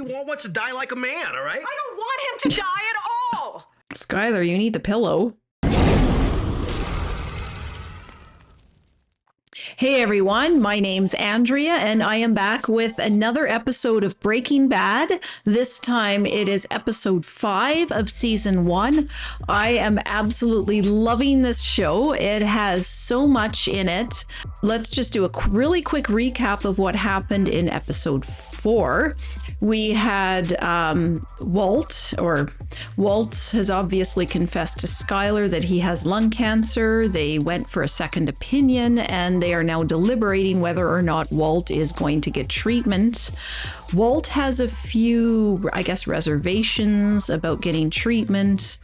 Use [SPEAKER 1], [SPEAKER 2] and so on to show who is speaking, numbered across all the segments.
[SPEAKER 1] Walt wants to die like a man, all right?
[SPEAKER 2] I don't want him to die at all!
[SPEAKER 3] Skylar, you need the pillow. Hey everyone, my name's Andrea and I am back with another episode of Breaking Bad. This time it is episode 5 of season 1. I am absolutely loving this show. It has so much in it. Let's just do a really quick recap of what happened in episode 4. We had Walt has obviously confessed to Skylar that he has lung cancer. They went for a second opinion and they are now deliberating whether or not Walt is going to get treatment. Walt has a few, reservations about getting treatment,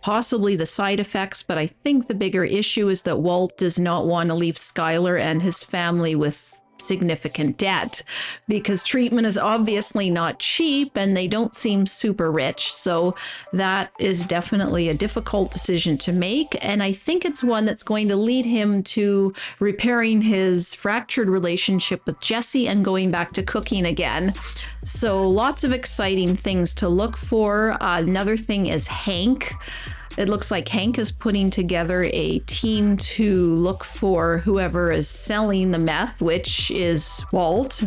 [SPEAKER 3] possibly the side effects, but I think the bigger issue is that Walt does not want to leave Skylar and his family with significant debt because treatment is obviously not cheap and they don't seem super rich. So that is definitely a difficult decision to make. And I think it's one that's going to lead him to repairing his fractured relationship with Jesse and going back to cooking again. So lots of exciting things to look for. Another thing is Hank. It looks like Hank is putting together a team to look for whoever is selling the meth, which is Walt,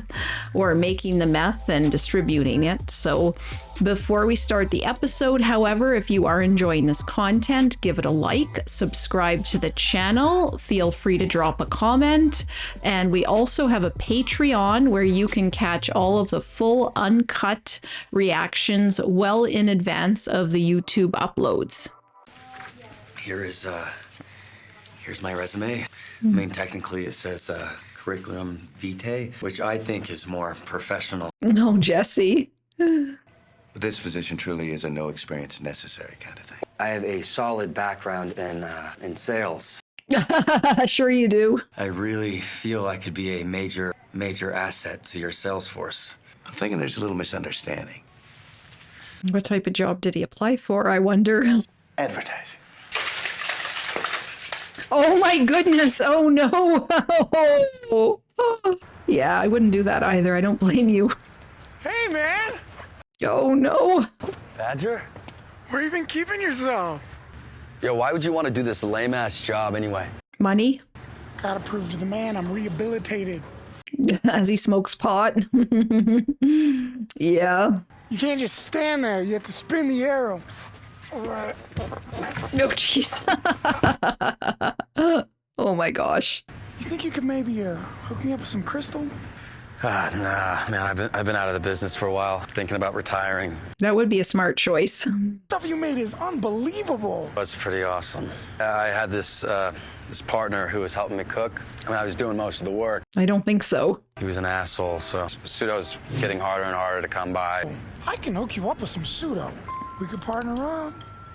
[SPEAKER 3] or making the meth and distributing it. So before we start the episode, however, if you are enjoying this content, give it a like, subscribe to the channel, feel free to drop a comment. And we also have a Patreon where you can catch all of the full uncut reactions well in advance of the YouTube uploads.
[SPEAKER 4] Here's my resume. I mean, technically it says curriculum vitae, which I think is more professional.
[SPEAKER 3] No, Jesse.
[SPEAKER 5] This position truly is a no experience necessary kind of thing.
[SPEAKER 4] I have a solid background in sales.
[SPEAKER 3] Sure you do.
[SPEAKER 4] I really feel I could be a major asset to your sales force.
[SPEAKER 5] I'm thinking there's a little misunderstanding.
[SPEAKER 3] What type of job did he apply for, I wonder?
[SPEAKER 5] Advertising.
[SPEAKER 3] Oh my goodness. Oh no. Yeah, I wouldn't do that either. I don't blame you.
[SPEAKER 6] Hey, man!
[SPEAKER 3] Oh no.
[SPEAKER 4] Badger?
[SPEAKER 6] Where you been keeping yourself?
[SPEAKER 4] Yo, why would you want to do this lame-ass job anyway?
[SPEAKER 3] Money?
[SPEAKER 6] Gotta prove to the man I'm rehabilitated.
[SPEAKER 3] As he smokes pot. Yeah.
[SPEAKER 6] You can't just stand there. You have to spin the arrow. Right.
[SPEAKER 3] No, jeez. Oh my gosh.
[SPEAKER 6] You think you could maybe hook me up with some crystal?
[SPEAKER 4] Nah, man, I've been out of the business for a while, thinking about retiring.
[SPEAKER 3] That would be a smart choice.
[SPEAKER 6] Stuff you made is unbelievable.
[SPEAKER 4] That's pretty awesome. I had this partner who was helping me cook. I mean, I was doing most of the work.
[SPEAKER 3] I don't think so.
[SPEAKER 4] He was an asshole, so pseudo's getting harder and harder to come by.
[SPEAKER 6] I can hook you up with some pseudo. We could partner up.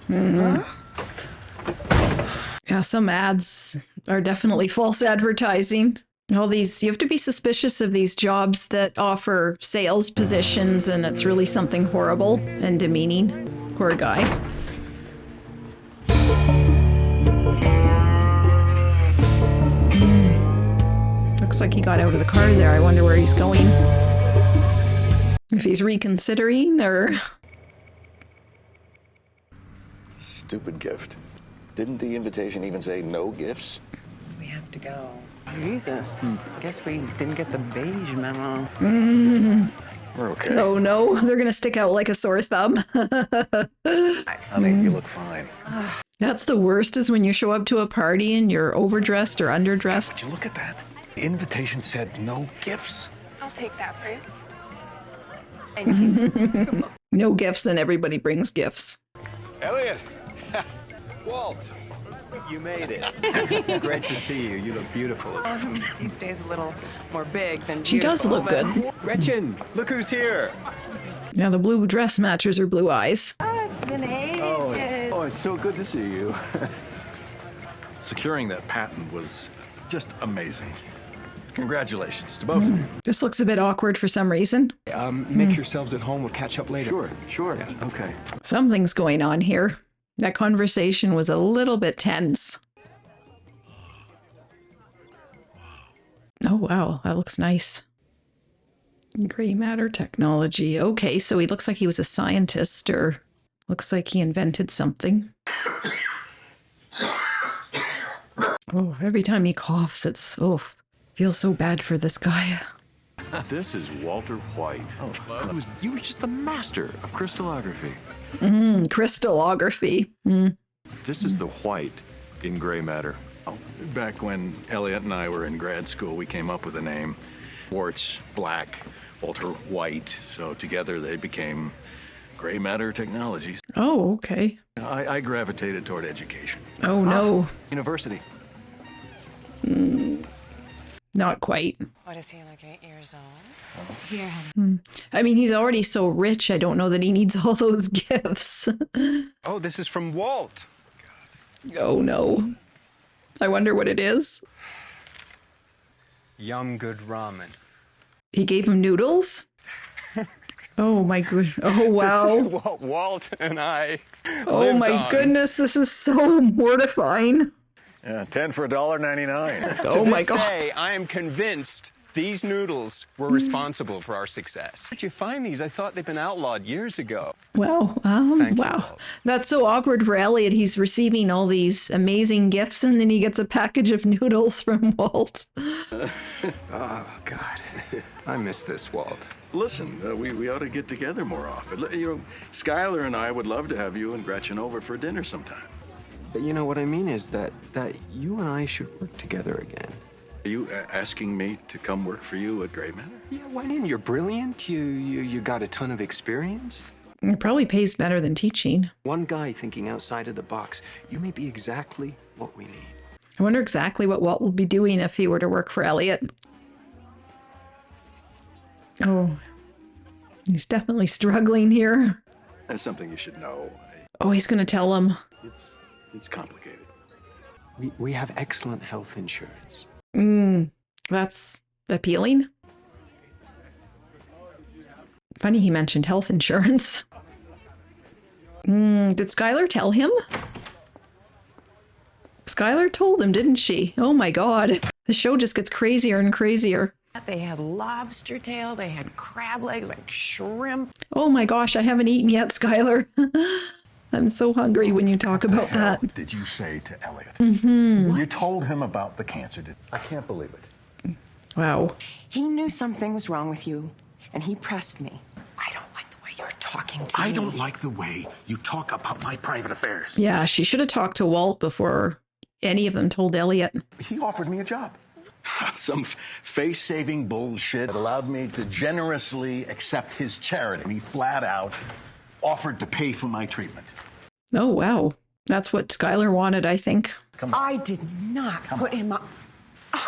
[SPEAKER 3] Mm-hmm.
[SPEAKER 6] Huh?
[SPEAKER 3] Yeah, some ads are definitely false advertising. All these, you have to be suspicious of these jobs that offer sales positions, and it's really something horrible and demeaning. Poor guy. Looks like he got out of the car there. I wonder where he's going. If he's reconsidering or...
[SPEAKER 5] Stupid gift. Didn't the invitation even say no gifts?
[SPEAKER 7] We have to go. Jesus. Guess we didn't get the beige memo.
[SPEAKER 5] We're okay.
[SPEAKER 3] Oh no, they're gonna stick out like a sore thumb.
[SPEAKER 5] Honey, you look fine.
[SPEAKER 3] That's the worst, is when you show up to a party and you're overdressed or underdressed.
[SPEAKER 5] Did you look at that? The invitation said no gifts.
[SPEAKER 2] I'll take that for you.
[SPEAKER 3] No gifts, and everybody brings gifts.
[SPEAKER 5] Elliot! Walt! You made it.
[SPEAKER 8] Great to see you. You look beautiful.
[SPEAKER 7] These days a little more big than
[SPEAKER 3] She does
[SPEAKER 7] beautiful,
[SPEAKER 3] look
[SPEAKER 7] but-
[SPEAKER 3] good.
[SPEAKER 8] Gretchen, look who's here.
[SPEAKER 3] Now the blue dress matches her blue eyes.
[SPEAKER 2] Oh, it's been ages.
[SPEAKER 8] Oh, it's so good to see you.
[SPEAKER 9] Securing that patent was just amazing. Congratulations to both of you.
[SPEAKER 3] This looks a bit awkward for some reason.
[SPEAKER 8] Make yourselves at home. We'll catch up later.
[SPEAKER 9] Sure.
[SPEAKER 8] Yeah, okay.
[SPEAKER 3] Something's going on here. That conversation was a little bit tense. Oh, wow. That looks nice. Gray matter technology. Okay, so he looks like he was a scientist, or looks like he invented something. Oh, every time he coughs, feels so bad for this guy.
[SPEAKER 9] This is Walter White. You were just the master of crystallography.
[SPEAKER 3] Crystallography.
[SPEAKER 9] This is the white in gray matter.
[SPEAKER 5] Back when Elliot and I were in grad school, we came up with a name. Wart's black, Walter White. So together they became Gray Matter Technologies.
[SPEAKER 3] Oh, okay.
[SPEAKER 5] I gravitated toward education.
[SPEAKER 3] Oh, no.
[SPEAKER 9] University.
[SPEAKER 3] Not quite.
[SPEAKER 7] What is he, like 8 years old?
[SPEAKER 3] I mean, he's already so rich, I don't know that he needs all those gifts.
[SPEAKER 8] Oh, this is from Walt.
[SPEAKER 3] Oh, no. I wonder what it is.
[SPEAKER 8] Yum good ramen.
[SPEAKER 3] He gave him noodles? Oh, my good. Oh, wow.
[SPEAKER 8] This is what Walt and I
[SPEAKER 3] Oh,
[SPEAKER 8] lived
[SPEAKER 3] my
[SPEAKER 8] on.
[SPEAKER 3] goodness. This is so mortifying.
[SPEAKER 5] Yeah, 10 for $1.99.
[SPEAKER 3] Oh,
[SPEAKER 8] To
[SPEAKER 3] my
[SPEAKER 8] this
[SPEAKER 3] God.
[SPEAKER 8] day, I am convinced these noodles were responsible for our success. Where'd you find these? I thought they'd been outlawed years ago.
[SPEAKER 3] Wow.
[SPEAKER 8] Thank you,
[SPEAKER 3] Wow.
[SPEAKER 8] Walt.
[SPEAKER 3] That's so awkward for Elliot. He's receiving all these amazing gifts, and then he gets a package of noodles from Walt.
[SPEAKER 8] Oh, God. I miss this, Walt.
[SPEAKER 5] Listen, we ought to get together more often. You know, Skylar and I would love to have you and Gretchen over for dinner sometime.
[SPEAKER 10] But you know what I mean is that you and I should work together again.
[SPEAKER 5] Are you asking me to come work for you at Gray Matter?
[SPEAKER 10] Yeah, why not? You're brilliant. You got a ton of experience.
[SPEAKER 3] It probably pays better than teaching.
[SPEAKER 10] One guy thinking outside of the box. You may be exactly what we need.
[SPEAKER 3] I wonder exactly what Walt will be doing if he were to work for Elliot. Oh, he's definitely struggling here.
[SPEAKER 5] That's something you should know.
[SPEAKER 3] Oh, he's going to tell him.
[SPEAKER 5] It's complicated.
[SPEAKER 10] We have excellent health insurance.
[SPEAKER 3] That's appealing. Funny he mentioned health insurance. Did Skylar tell him? Skylar told him, didn't she? Oh my God. The show just gets crazier and crazier.
[SPEAKER 7] They had lobster tail, they had crab legs, like shrimp.
[SPEAKER 3] Oh my gosh, I haven't eaten yet, Skylar. I'm so hungry when you talk about that.
[SPEAKER 9] What did you say to Elliot? You told him about the cancer. I can't believe it.
[SPEAKER 3] Wow.
[SPEAKER 11] He knew something was wrong with you, and he pressed me. I don't like the way you're talking to me.
[SPEAKER 9] I don't like the way you talk about my private affairs.
[SPEAKER 3] Yeah, she should have talked to Walt before any of them told Elliot.
[SPEAKER 9] He offered me a job. Some face-saving bullshit that allowed me to generously accept his charity. And he flat out offered to pay for my treatment.
[SPEAKER 3] Oh, wow. That's what Skylar wanted, I think.
[SPEAKER 9] Come on.
[SPEAKER 11] I did not put him up.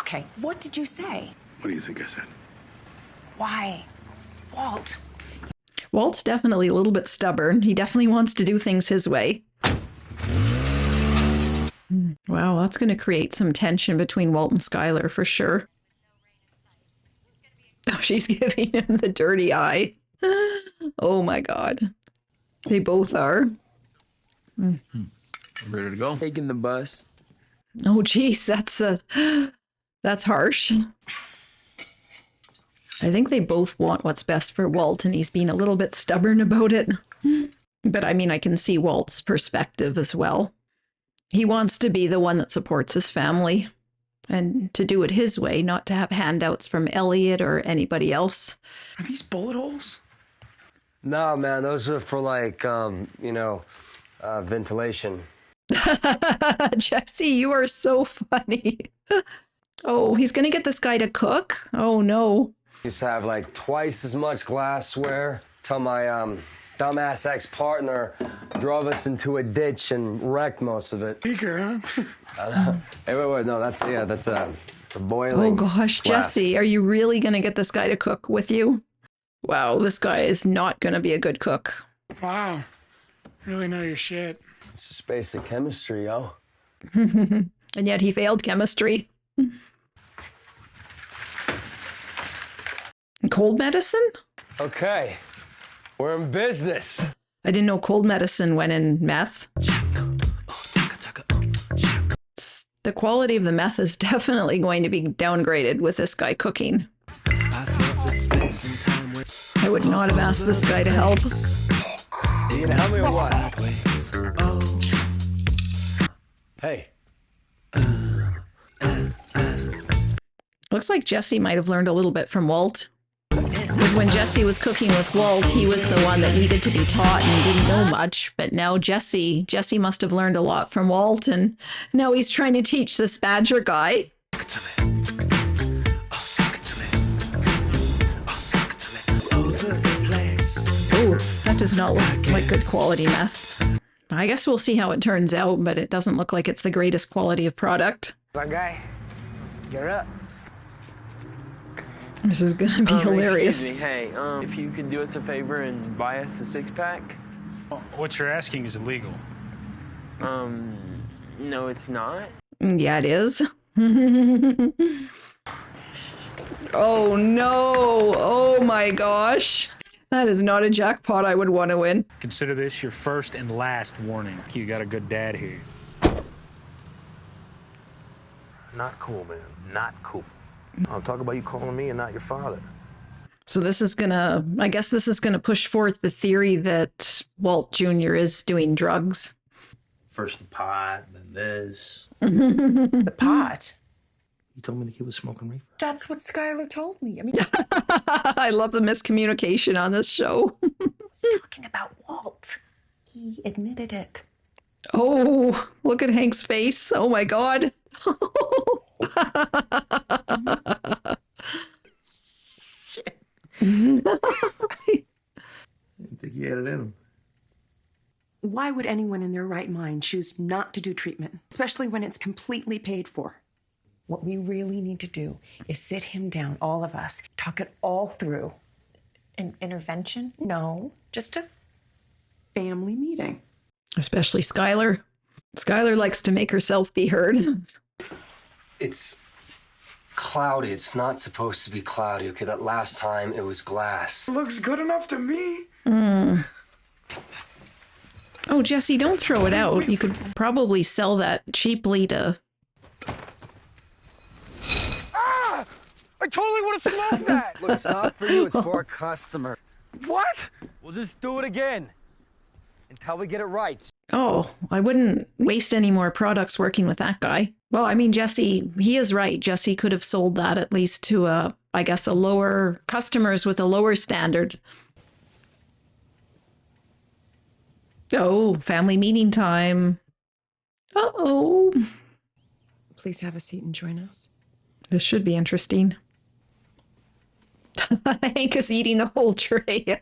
[SPEAKER 11] Okay, what did you say?
[SPEAKER 5] What do you think I said?
[SPEAKER 11] Why? Walt.
[SPEAKER 3] Walt's definitely a little bit stubborn. He definitely wants to do things his way. Wow, that's going to create some tension between Walt and Skylar for sure. Oh, she's giving him the dirty eye. Oh my God. They both are.
[SPEAKER 5] Ready to go?
[SPEAKER 1] Taking the bus.
[SPEAKER 3] Oh, geez, that's harsh. I think they both want what's best for Walt, and he's being a little bit stubborn about it. But I mean, I can see Walt's perspective as well. He wants to be the one that supports his family and to do it his way, not to have handouts from Elliot or anybody else.
[SPEAKER 1] Are these bullet holes?
[SPEAKER 12] No, man, those are for like, ventilation.
[SPEAKER 3] Jesse, you are so funny. Oh, he's going to get this guy to cook? Oh, no.
[SPEAKER 12] Used to have like twice as much glassware till my dumbass ex-partner drove us into a ditch and wrecked most of it.
[SPEAKER 6] Beaker, huh?
[SPEAKER 12] Hey, wait, no, that's a boiling.
[SPEAKER 3] Oh gosh,
[SPEAKER 12] glass.
[SPEAKER 3] Jesse, are you really going to get this guy to cook with you? Wow, this guy is not going to be a good cook.
[SPEAKER 6] Wow. Really know your shit.
[SPEAKER 12] It's just basic chemistry, yo.
[SPEAKER 3] And yet he failed chemistry. Cold medicine?
[SPEAKER 12] Okay, we're in business.
[SPEAKER 3] I didn't know cold medicine went in meth. The quality of the meth is definitely going to be downgraded with this guy cooking.
[SPEAKER 13] I felt that space and time
[SPEAKER 3] would not have asked this guy to help.
[SPEAKER 12] You gonna help me or what? Hey.
[SPEAKER 3] Looks like Jesse might have learned a little bit from Walt. Because when Jesse was cooking with Walt, he was the one that needed to be taught and didn't know much. But now Jesse must have learned a lot from Walt, and now he's trying to teach this Badger guy. Oh, that does not look like good quality meth. I guess we'll see how it turns out, but it doesn't look like it's the greatest quality of product.
[SPEAKER 6] My guy, you're up.
[SPEAKER 3] This is gonna be hilarious.
[SPEAKER 13] Excuse me, hey, if you could do us a favor and buy us a 6-pack?
[SPEAKER 14] What you're asking is illegal.
[SPEAKER 13] No, it's not.
[SPEAKER 3] Yeah, it is. Oh no! Oh my gosh! That is not a jackpot I would want to win.
[SPEAKER 14] Consider this your first and last warning. You got a good dad here.
[SPEAKER 15] Not cool, man. Not cool. I'll talk about you calling me and not your father.
[SPEAKER 3] So this is gonna, I guess this is gonna push forth the theory that Walt Jr. is doing drugs.
[SPEAKER 15] First the pot, then this.
[SPEAKER 11] The pot?
[SPEAKER 15] You told me the kid was smoking reefer.
[SPEAKER 11] That's what Skylar told me. I mean,
[SPEAKER 3] I love the miscommunication on this show.
[SPEAKER 11] I was talking about Walt. He admitted it.
[SPEAKER 3] Oh, look at Hank's face. Oh my God.
[SPEAKER 15] Shit. I didn't think he had it in him.
[SPEAKER 11] Why would anyone in their right mind choose not to do treatment, especially when it's completely paid for? What we really need to do is sit him down, all of us, talk it all through.
[SPEAKER 2] An intervention?
[SPEAKER 11] No, just a family meeting.
[SPEAKER 3] Especially Skylar. Skylar likes to make herself be heard.
[SPEAKER 12] It's cloudy. It's not supposed to be cloudy, okay? That last time it was glass.
[SPEAKER 1] Looks good enough to me.
[SPEAKER 3] Oh, Jesse, don't throw it out. You could probably sell that cheaply to...
[SPEAKER 6] Ah! I totally would have smoked that!
[SPEAKER 12] Look, it's not for you. It's for a customer.
[SPEAKER 6] What?
[SPEAKER 12] We'll just do it again until we get it right.
[SPEAKER 3] Oh, I wouldn't waste any more products working with that guy. Well, I mean, Jesse, he is right. Jesse could have sold that at least to I guess, a lower customers with a lower standard. Oh, family meeting time. Uh-oh.
[SPEAKER 11] Please have a seat and join us.
[SPEAKER 3] This should be interesting. Hank is eating the whole tray.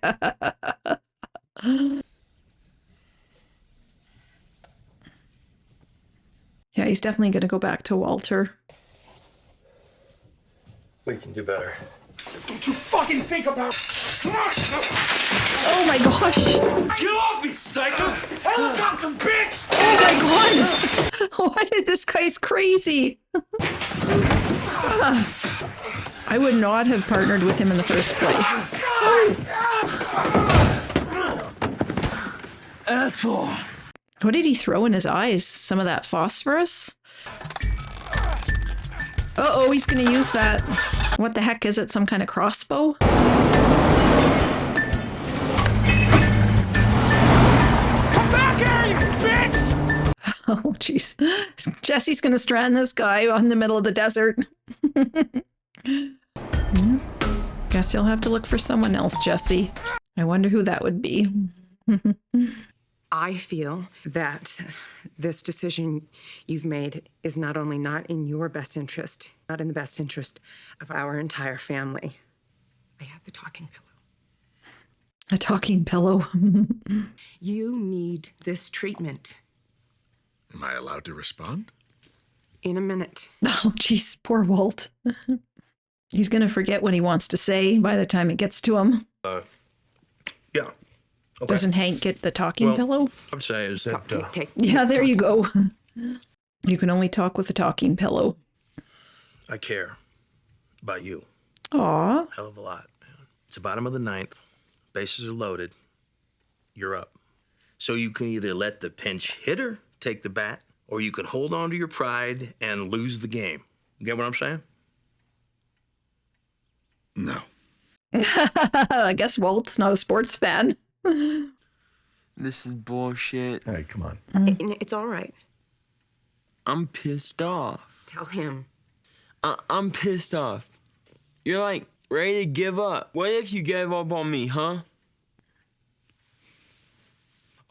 [SPEAKER 3] Yeah, he's definitely going to go back to Walter.
[SPEAKER 12] We can do better.
[SPEAKER 6] Don't you fucking think about it!
[SPEAKER 3] Oh my gosh!
[SPEAKER 6] Get off me, psycho! Helicopter, bitch!
[SPEAKER 3] Oh my God! What is this guy's crazy? I would not have partnered with him in the first place.
[SPEAKER 6] Asshole!
[SPEAKER 3] What did he throw in his eyes? Some of that phosphorus? Uh-oh, he's gonna use that. What the heck is it? Some kind of crossbow?
[SPEAKER 6] Come back here, you bitch!
[SPEAKER 3] Oh, jeez. Jesse's gonna strand this guy on the middle of the desert. Guess you'll have to look for someone else, Jesse. I wonder who that would be.
[SPEAKER 11] I feel that this decision you've made is not only not in your best interest, not in the best interest of our entire family. I have the talking pillow.
[SPEAKER 3] A talking pillow.
[SPEAKER 11] You need this treatment.
[SPEAKER 5] Am I allowed to respond?
[SPEAKER 11] In a minute.
[SPEAKER 3] Oh, jeez, poor Walt. He's gonna forget what he wants to say by the time it gets to him.
[SPEAKER 15] Yeah. Okay.
[SPEAKER 3] Doesn't Hank get the talking pillow?
[SPEAKER 15] I'd say is that...
[SPEAKER 3] Yeah, there you go. You can only talk with a talking pillow.
[SPEAKER 15] I care about you.
[SPEAKER 3] Aw.
[SPEAKER 15] Hell of a lot. It's the bottom of the ninth. Bases are loaded. You're up. So you can either let the pinch hitter take the bat, or you can hold on to your pride and lose the game. You get what I'm saying?
[SPEAKER 5] No.
[SPEAKER 3] I guess Walt's not a sports fan.
[SPEAKER 13] This is bullshit.
[SPEAKER 9] All right, come on.
[SPEAKER 11] It's all right.
[SPEAKER 13] I'm pissed off.
[SPEAKER 11] Tell him.
[SPEAKER 13] I'm pissed off. You're like ready to give up. What if you gave up on me, huh?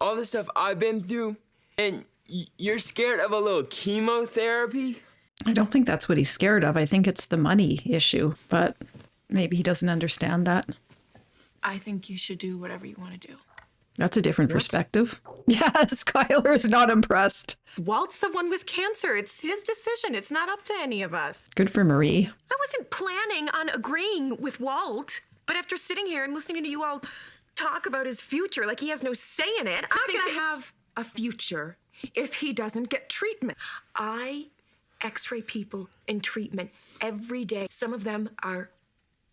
[SPEAKER 13] All the stuff I've been through, and you're scared of a little chemotherapy?
[SPEAKER 3] I don't think that's what he's scared of. I think it's the money issue, but maybe he doesn't understand that.
[SPEAKER 2] I think you should do whatever you want to do.
[SPEAKER 3] That's a different perspective. Yeah, Skylar is not impressed.
[SPEAKER 2] Walt's the one with cancer. It's his decision. It's not up to any of us.
[SPEAKER 3] Good for Marie.
[SPEAKER 2] I wasn't planning on agreeing with Walt, but after sitting here and listening to you all talk about his future like he has no say in it,
[SPEAKER 11] Not gonna have a future if he doesn't get treatment.
[SPEAKER 2] I x-ray people in treatment every day. Some of them are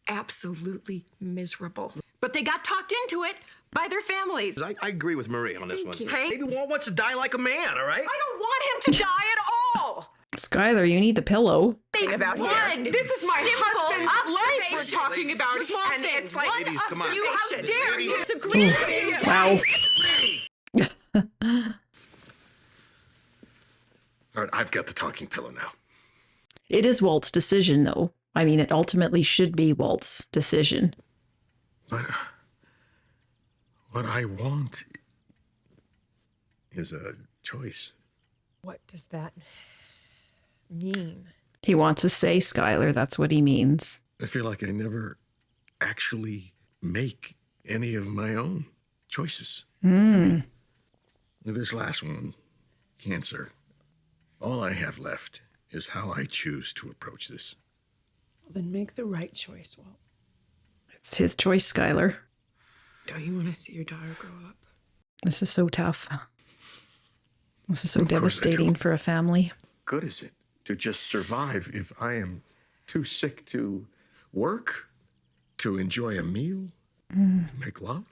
[SPEAKER 2] absolutely miserable. But they got talked into it by their families.
[SPEAKER 15] I agree with Marie on this one.
[SPEAKER 2] you.
[SPEAKER 15] Maybe Walt wants to die like a man, all right?
[SPEAKER 2] I don't want him to die at all.
[SPEAKER 3] Skylar, you need the pillow.
[SPEAKER 11] Think about
[SPEAKER 2] One
[SPEAKER 11] this is my
[SPEAKER 2] simple
[SPEAKER 11] husband's life we're
[SPEAKER 2] observation.
[SPEAKER 11] talking about.
[SPEAKER 2] Small
[SPEAKER 11] and
[SPEAKER 2] thing.
[SPEAKER 11] it's like,
[SPEAKER 15] Ladies, come on.
[SPEAKER 11] you, how dare you disagree?
[SPEAKER 3] Wow.
[SPEAKER 5] All right, I've got the talking pillow now.
[SPEAKER 3] It is Walt's decision, though. I mean, it ultimately should be Walt's decision.
[SPEAKER 5] But what I want is a choice.
[SPEAKER 11] What does that mean?
[SPEAKER 3] He wants to say, Skylar, that's what he means.
[SPEAKER 5] I feel like I never actually make any of my own choices. This last one, cancer, all I have left is how I choose to approach this.
[SPEAKER 11] Well, then make the right choice, Walt.
[SPEAKER 3] It's his choice, Skylar.
[SPEAKER 11] Don't you want to see your daughter grow up?
[SPEAKER 3] This is so tough. This is so
[SPEAKER 5] Of course I do.
[SPEAKER 3] devastating for a family.
[SPEAKER 5] Good is it to just survive if I am too sick to work, to enjoy a meal, to make love?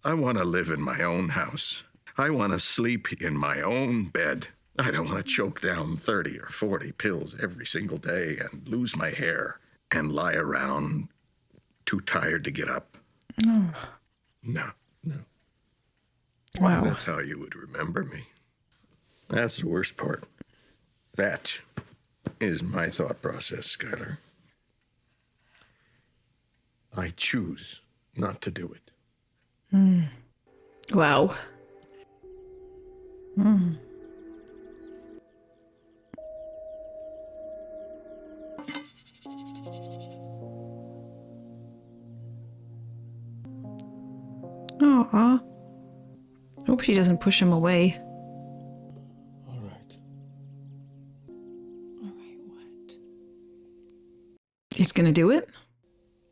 [SPEAKER 5] I want to live in my own house. I want to sleep in my own bed. I don't want to choke down 30 or 40 pills every single day and lose my hair and lie around too tired to get up.
[SPEAKER 3] Oh.
[SPEAKER 5] No.
[SPEAKER 3] Wow.
[SPEAKER 5] That's how you would remember me. That's the worst part. That is my thought process, Skylar. I choose not to do it.
[SPEAKER 3] Wow. Aw. Hope she doesn't push him away.
[SPEAKER 5] All right.
[SPEAKER 11] All right, what?
[SPEAKER 3] He's gonna do it?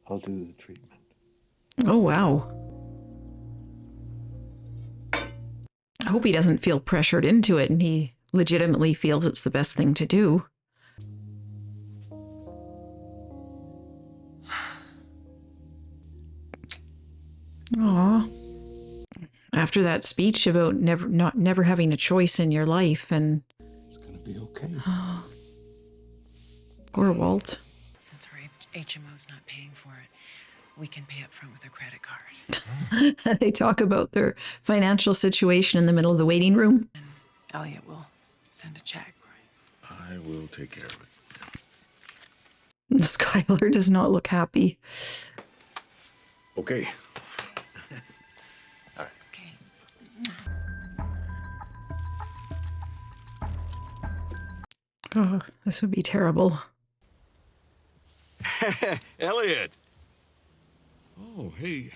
[SPEAKER 5] I'll do the treatment.
[SPEAKER 3] Oh, wow. I hope he doesn't feel pressured into it and he legitimately feels it's the best thing to do. Aw. After that speech about never having a choice in your life, and
[SPEAKER 5] It's gonna be okay.
[SPEAKER 3] poor Walt.
[SPEAKER 7] Since our HMO's not paying for it, we can pay up front with a credit card.
[SPEAKER 3] They talk about their financial situation in the middle of the waiting room.
[SPEAKER 7] Elliot will send a check.
[SPEAKER 5] I will take care of it.
[SPEAKER 3] Skylar does not look happy.
[SPEAKER 5] Okay.
[SPEAKER 7] Okay.
[SPEAKER 3] Oh, this would be terrible.
[SPEAKER 5] Elliot. Oh, hey.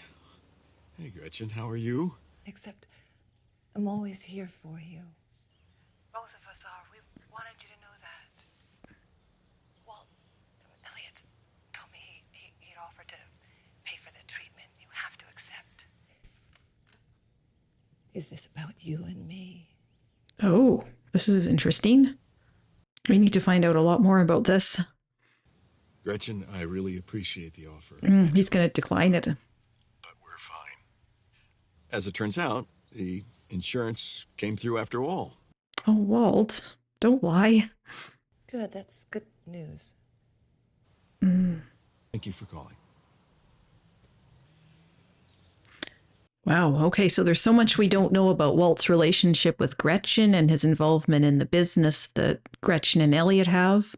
[SPEAKER 5] Hey, Gretchen, how are you?
[SPEAKER 16] Except I'm always here for you. Both of us are. We wanted you to know that. Walt, Elliot told me he'd offered to pay for the treatment. You have to accept. Is this about you and me?
[SPEAKER 3] Oh, this is interesting. We need to find out a lot more about this.
[SPEAKER 5] Gretchen, I really appreciate the offer.
[SPEAKER 3] He's going to decline it.
[SPEAKER 5] But we're fine. As it turns out, the insurance came through after all.
[SPEAKER 3] Oh, Walt, don't lie.
[SPEAKER 16] Good, that's good news.
[SPEAKER 5] Thank you for calling.
[SPEAKER 3] Wow. Okay. So there's so much we don't know about Walt's relationship with Gretchen and his involvement in the business that Gretchen and Elliot have.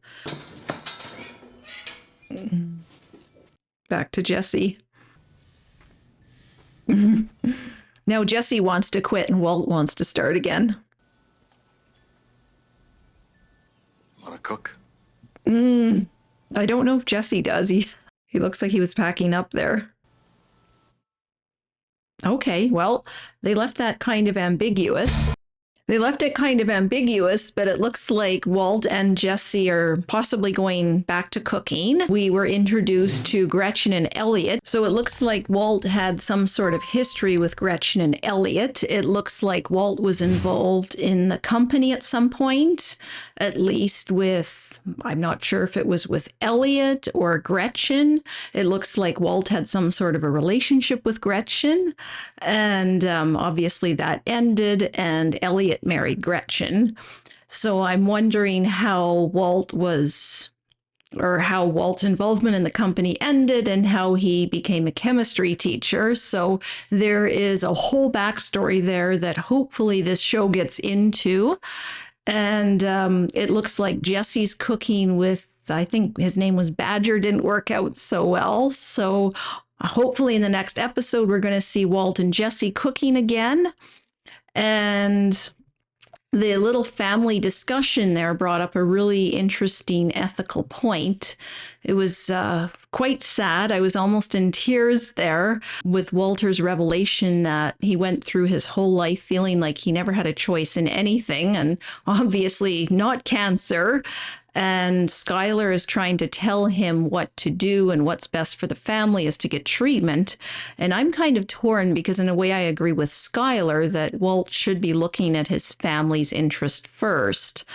[SPEAKER 3] Back to Jesse. Now Jesse wants to quit and Walt wants to start again.
[SPEAKER 5] Want to cook?
[SPEAKER 3] I don't know if Jesse does. He looks like he was packing up there. Okay, well, they left that kind of ambiguous. They left it kind of ambiguous, but it looks like Walt and Jesse are possibly going back to cooking. We were introduced to Gretchen and Elliot, so it looks like Walt had some sort of history with Gretchen and Elliot. It looks like Walt was involved in the company at some point, at least with, I'm not sure if it was with Elliot or Gretchen. It looks like Walt had some sort of a relationship with Gretchen, and obviously that ended, and Elliot married Gretchen. So I'm wondering how Walt's involvement in the company ended and how he became a chemistry teacher. So there is a whole backstory there that hopefully this show gets into. And it looks like Jesse's cooking with, I think his name was Badger, didn't work out so well. So hopefully in the next episode, we're going to see Walt and Jesse cooking again. And the little family discussion there brought up a really interesting ethical point. It was quite sad. I was almost in tears there with Walter's revelation that he went through his whole life feeling like he never had a choice in anything, and obviously not cancer. And Skylar is trying to tell him what to do, and what's best for the family is to get treatment. And I'm kind of torn because in a way I agree with Skylar that Walt should be looking at his family's interest first.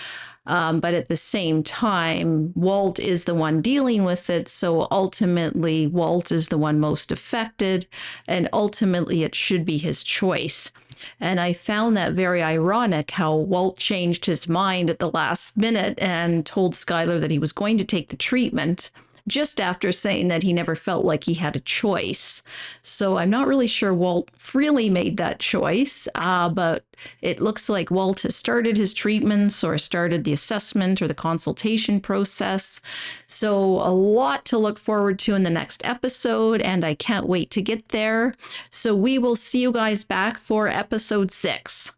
[SPEAKER 3] But at the same time, Walt is the one dealing with it. So ultimately, Walt is the one most affected. And ultimately, it should be his choice. And I found that very ironic how Walt changed his mind at the last minute and told Skylar that he was going to take the treatment just after saying that he never felt like he had a choice. So I'm not really sure Walt really made that choice, but it looks like Walt has started his treatments or started the assessment or the consultation process. So a lot to look forward to in the next episode, and I can't wait to get there. So we will see you guys back for episode 6.